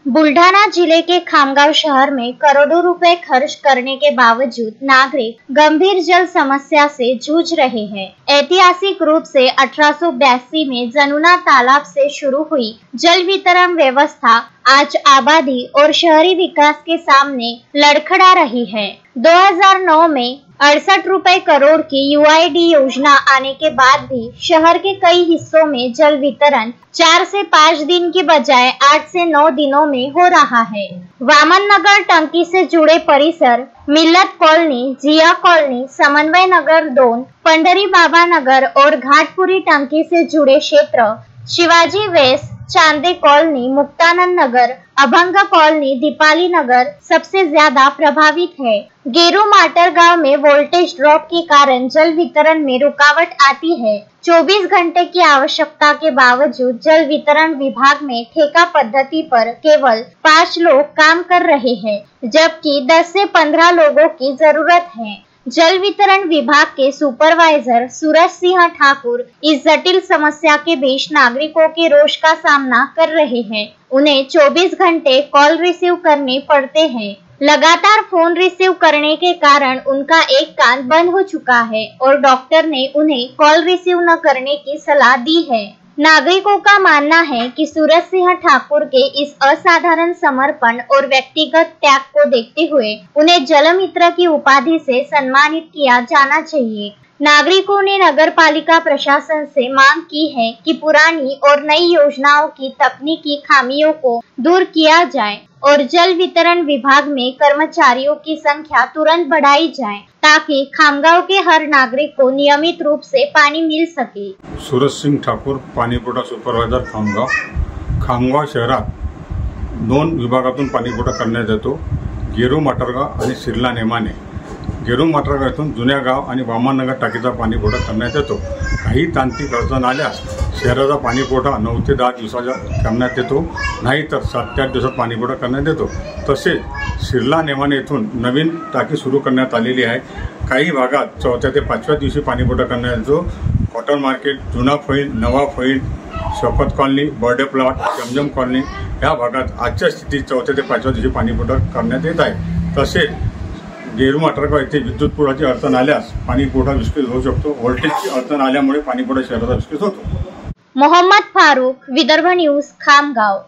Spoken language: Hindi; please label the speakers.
Speaker 1: बुल्ढाना जिले के खामगांव शहर में करोड़ों रुपए खर्च करने के बावजूद नागरिक गंभीर जल समस्या से जूझ रहे हैं। ऐतिहासिक रूप से 1882 में जनुना तालाब से शुरू हुई जल वितरण व्यवस्था आज आबादी और शहरी विकास के सामने लड़खड़ा रही है। 2009 में 68 रुपए करोड़ की UID योजना आने के बाद भी शहर के कई हिस्सों में जल वितरण 4 से 5 दिन की बजाय 8 से 9 दिनों में हो रहा है। वामन नगर टंकी से जुड़े परिसर, मिल्लत कॉलोनी, जिया कॉलोनी, समन्वय नगर 2, पंडरी बाबा नगर और घाटपुरी टंकी से जुड़े क्षेत्र, शिवाजी वेस्ट, चांदे कॉलोनी, मुक्तानंद नगर, अभंग कॉलोनी, दीपाली नगर सबसे ज्यादा प्रभावित है। गेरू माटर गांव में वोल्टेज ड्रॉप के कारण जल वितरण में रुकावट आती है। 24 घंटे की आवश्यकता के बावजूद जल वितरण विभाग में ठेका पद्धति पर केवल 5 लोग काम कर रहे हैं, जबकि 10 से 15 लोगों की जरूरत है। जल वितरण विभाग के सुपरवाइजर सूरज सिंह ठाकुर इस जटिल समस्या के बीच नागरिकों के रोष का सामना कर रहे हैं। उन्हें 24 घंटे कॉल रिसीव करने पड़ते हैं। लगातार फोन रिसीव करने के कारण उनका एक कान बंद हो चुका है और डॉक्टर ने उन्हें कॉल रिसीव न करने की सलाह दी है। नागरिकों का मानना है कि सूरज सिंह ठाकुर के इस असाधारण समर्पण और व्यक्तिगत त्याग को देखते हुए उन्हें जल मित्र की उपाधि से सम्मानित किया जाना चाहिए। नागरिकों ने नगर पालिका प्रशासन से मांग की है कि पुरानी और नई योजनाओं की तकनीकी खामियों को दूर किया जाए और जल वितरण विभाग में कर्मचारियों की संख्या तुरंत बढ़ाई जाए ताकि खामगांव के हर नागरिक को नियमित रूप से पानी मिल सके।
Speaker 2: सूरज सिंह ठाकुर, पाणीपुरवठा सुपरवायझर खामगाव शहरात 2 विभागातून पाणीपुरवठा करण्यात येतो, गेरू माटरगाव आणि सिरला नेमाने। गेरू माटरगाव येथून जुन्या गाव आणि वामननगर टाकीचा पाणीपुरवठा करण्यात येतो। काही तांत्रिक अडचण आल्यास शहराचा पाणीपुरवठा 9 ते 10 दिवसाचा करण्यात येतो, नाहीतर 7 ते 8 दिवसात पाणीपुरवठा करण्यात येतो। तसेच सिरला नेमाने येथून नवीन टाकी सुरू करण्यात आलेली आहे। काही भागात 4थ्या ते 5व्या दिवशी पाणीपुरवठा करण्यात येतो। कॉटन मार्केट, जुना फैल, नवा फैल, शपथ कॉलनी, बर्डे प्लॉट, जमजम कॉलनी या भागात आजच्या स्थितीत 4थ्या ते 5व्या दिवशी पाणीपुरवठा करण्यात येत आहे। तसेच गेरू माटरगाव येथे विद्युत पुरवठ्याची अडचण आल्यास पाणीपुरवठा विस्कळीत होऊ शकतो। व्होल्टेजची अडचण आल्यामुळे पाणीपुरवठा शहराचा विस्कळीत होतो।
Speaker 1: मोहम्मद फारूक, विदर्भ न्यूज, खामगाव।